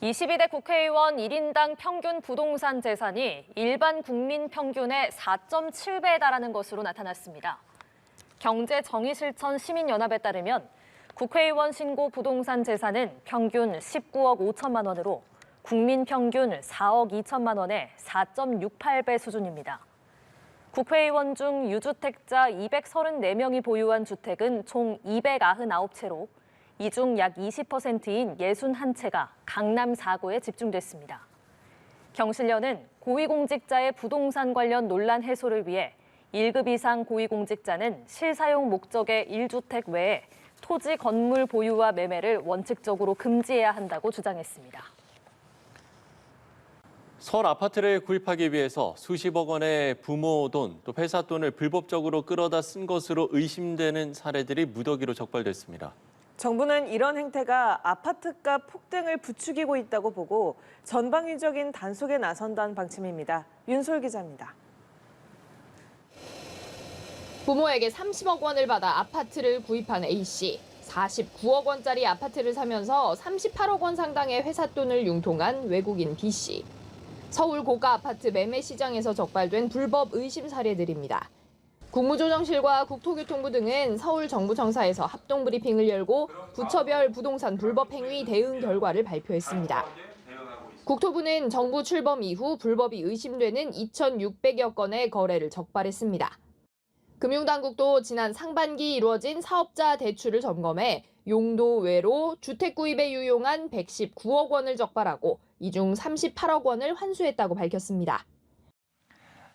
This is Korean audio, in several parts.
22대 국회의원 1인당 평균 부동산 재산이 일반 국민 평균의 4.7배에 달하는 것으로 나타났습니다. 경제정의실천 시민연합에 따르면 국회의원 신고 부동산 재산은 평균 19억 5천만 원으로 국민 평균 4억 2천만 원의 4.68배 수준입니다. 국회의원 중 유주택자 234명이 보유한 주택은 총 299채로 이 중 약 20%인 61채가 강남 4구에 집중됐습니다. 경실련은 고위공직자의 부동산 관련 논란 해소를 위해 1급 이상 고위공직자는 실사용 목적의 1주택 외에 토지 건물 보유와 매매를 원칙적으로 금지해야 한다고 주장했습니다. 서울 아파트를 구입하기 위해서 수십억 원의 부모 돈, 또 회사 돈을 불법적으로 끌어다 쓴 것으로 의심되는 사례들이 무더기로 적발됐습니다. 정부는 이런 행태가 아파트값 폭등을 부추기고 있다고 보고 전방위적인 단속에 나선다는 방침입니다. 윤솔 기자입니다. 부모에게 30억 원을 받아 아파트를 구입한 A씨. 49억 원짜리 아파트를 사면서 38억 원 상당의 회사 돈을 융통한 외국인 B씨. 서울 고가 아파트 매매 시장에서 적발된 불법 의심 사례들입니다. 국무조정실과 국토교통부 등은 서울 정부청사에서 합동 브리핑을 열고 부처별 부동산 불법 행위 대응 결과를 발표했습니다. 국토부는 정부 출범 이후 불법이 의심되는 2,600여 건의 거래를 적발했습니다. 금융당국도 지난 상반기 이루어진 사업자 대출을 점검해 용도 외로 주택 구입에 유용한 119억 원을 적발하고 이 중 38억 원을 환수했다고 밝혔습니다.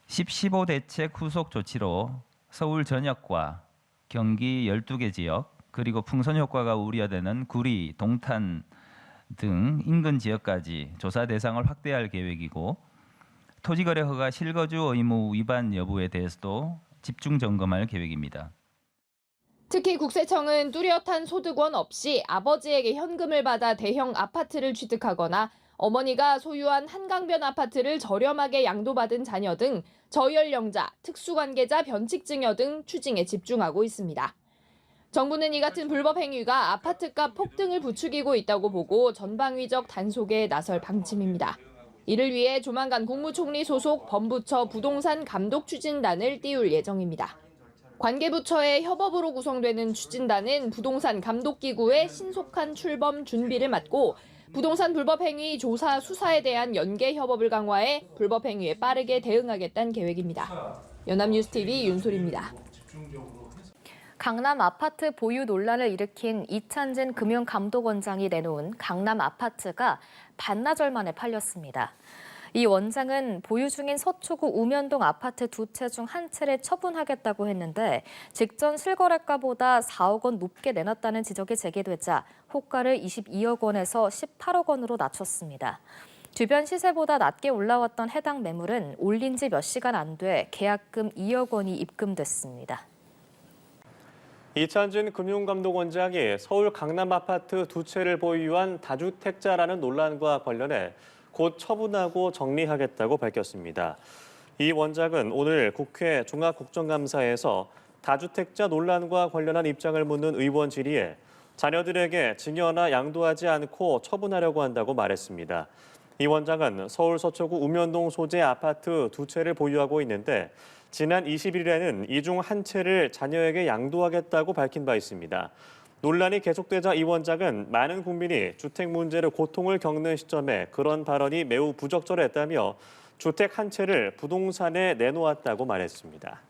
15 대책 후속 조치로 서울 전역과 경기 12개 지역 그리고 풍선 효과가 우려되는 구리, 동탄 등 인근 지역까지 조사 대상을 확대할 계획이고 토지거래 허가 실거주 의무 위반 여부에 대해서도 집중 점검할 계획입니다. 특히 국세청은 뚜렷한 소득원 없이 아버지에게 현금을 받아 대형 아파트를 취득하거나 어머니가 소유한 한강변 아파트를 저렴하게 양도받은 자녀 등 저연령자, 특수관계자 변칙증여 등 추징에 집중하고 있습니다. 정부는 이 같은 불법 행위가 아파트값 폭등을 부추기고 있다고 보고 전방위적 단속에 나설 방침입니다. 이를 위해 조만간 국무총리 소속 범부처 부동산 감독 추진단을 띄울 예정입니다. 관계부처의 협업으로 구성되는 추진단은 부동산 감독기구의 신속한 출범 준비를 맡고 부동산 불법 행위 조사 수사에 대한 연계 협업을 강화해 불법 행위에 빠르게 대응하겠다는 계획입니다. 연합뉴스TV 윤솔입니다. 강남 아파트 보유 논란을 일으킨 이찬진 금융감독원장이 내놓은 강남 아파트가 반나절 만에 팔렸습니다. 이 원장은 보유 중인 서초구 우면동 아파트 2채 중 1채를 처분하겠다고 했는데 직전 실거래가보다 4억 원 높게 내놨다는 지적이 제기되자 호가를 22억 원에서 18억 원으로 낮췄습니다. 주변 시세보다 낮게 올라왔던 해당 매물은 올린 지 몇 시간 안 돼 계약금 2억 원이 입금됐습니다. 이찬진 금융감독원장이 서울 강남 아파트 2채를 보유한 다주택자라는 논란과 관련해 곧 처분하고 정리하겠다고 밝혔습니다. 이 원장은 오늘 국회 종합국정감사에서 다주택자 논란과 관련한 입장을 묻는 의원 질의에 자녀들에게 증여나 양도하지 않고 처분하려고 한다고 말했습니다. 이 원장은 서울 서초구 우면동 소재 아파트 2채를 보유하고 있는데 지난 20일에는 이 중 1채를 자녀에게 양도하겠다고 밝힌 바 있습니다. 논란이 계속되자 이 원장은 많은 국민이 주택 문제로 고통을 겪는 시점에 그런 발언이 매우 부적절했다며 주택 1채를 부동산에 내놓았다고 말했습니다.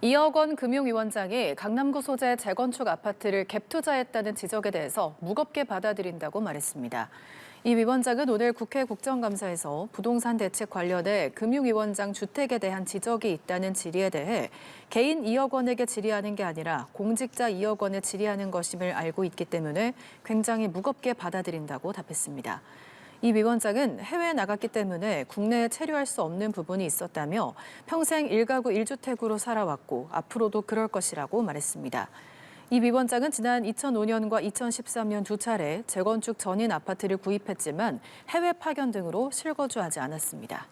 2억 원 금융위원장이 강남구 소재 재건축 아파트를 갭투자했다는 지적에 대해서 무겁게 받아들인다고 말했습니다. 이 위원장은 오늘 국회 국정감사에서 부동산 대책 관련해 금융위원장 주택에 대한 지적이 있다는 질의에 대해 개인 2억 원에게 질의하는 게 아니라 공직자 2억 원에 질의하는 것임을 알고 있기 때문에 굉장히 무겁게 받아들인다고 답했습니다. 이 위원장은 해외에 나갔기 때문에 국내에 체류할 수 없는 부분이 있었다며 평생 1가구 1주택으로 살아왔고 앞으로도 그럴 것이라고 말했습니다. 이 위원장은 지난 2005년과 2013년 2차례 재건축 전인 아파트를 구입했지만 해외 파견 등으로 실거주하지 않았습니다.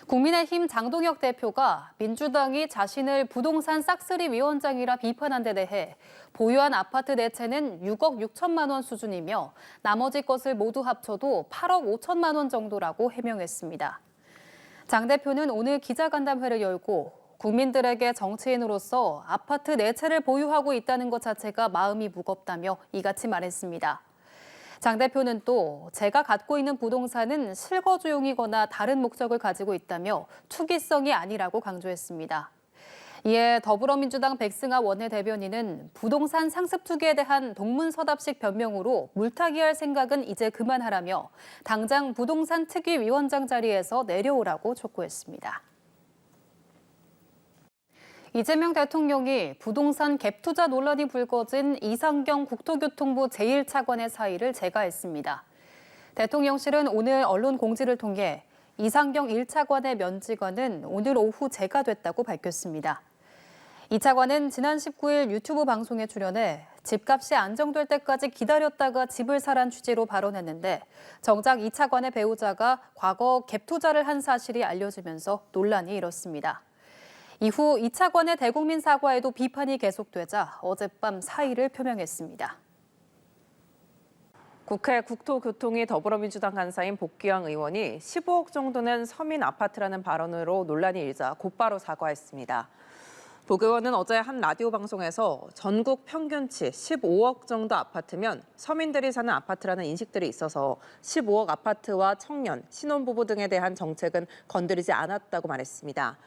국민의힘 장동혁 대표가 민주당이 자신을 부동산 싹쓸이 위원장이라 비판한 데 대해 보유한 아파트 내채는 6억 6천만 원 수준이며 나머지 것을 모두 합쳐도 8억 5천만 원 정도라고 해명했습니다. 장 대표는 오늘 기자간담회를 열고 국민들에게 정치인으로서 아파트 내채를 보유하고 있다는 것 자체가 마음이 무겁다며 이같이 말했습니다. 장 대표는 또 제가 갖고 있는 부동산은 실거주용이거나 다른 목적을 가지고 있다며 투기성이 아니라고 강조했습니다. 이에 더불어민주당 백승하 원내대변인은 부동산 상습 투기에 대한 동문서답식 변명으로 물타기할 생각은 이제 그만하라며 당장 부동산 특위위원장 자리에서 내려오라고 촉구했습니다. 이재명 대통령이 부동산 갭 투자 논란이 불거진 이상경 국토교통부 제1차관의 사의를 재가했습니다. 대통령실은 오늘 언론 공지를 통해 이상경 1차관의 면직원은 오늘 오후 재가됐다고 밝혔습니다. 이 차관은 지난 19일 유튜브 방송에 출연해 집값이 안정될 때까지 기다렸다가 집을 사란 취지로 발언했는데 정작 이 차관의 배우자가 과거 갭 투자를 한 사실이 알려지면서 논란이 일었습니다. 이후 이 차관의 대국민 사과에도 비판이 계속되자 어젯밤 사의를 표명했습니다. 국회 국토교통위 더불어민주당 간사인 복귀영 의원이 15억 정도는 서민 아파트라는 발언으로 논란이 일자 곧바로 사과했습니다. 복 의원은 어제 한 라디오 방송에서 전국 평균치 15억 정도 아파트면 서민들이 사는 아파트라는 인식들이 있어서 15억 아파트와 청년, 신혼부부 등에 대한 정책은 건드리지 않았다고 말했습니다.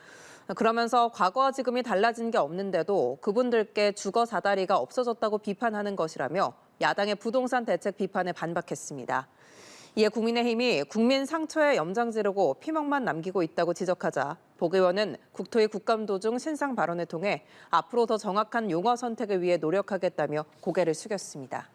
그러면서 과거와 지금이 달라진 게 없는데도 그분들께 주거 사다리가 없어졌다고 비판하는 것이라며 야당의 부동산 대책 비판에 반박했습니다. 이에 국민의힘이 국민 상처에 염장 지르고 피멍만 남기고 있다고 지적하자 복 의원은 국토위 국감도 중 신상 발언을 통해 앞으로 더 정확한 용어 선택을 위해 노력하겠다며 고개를 숙였습니다.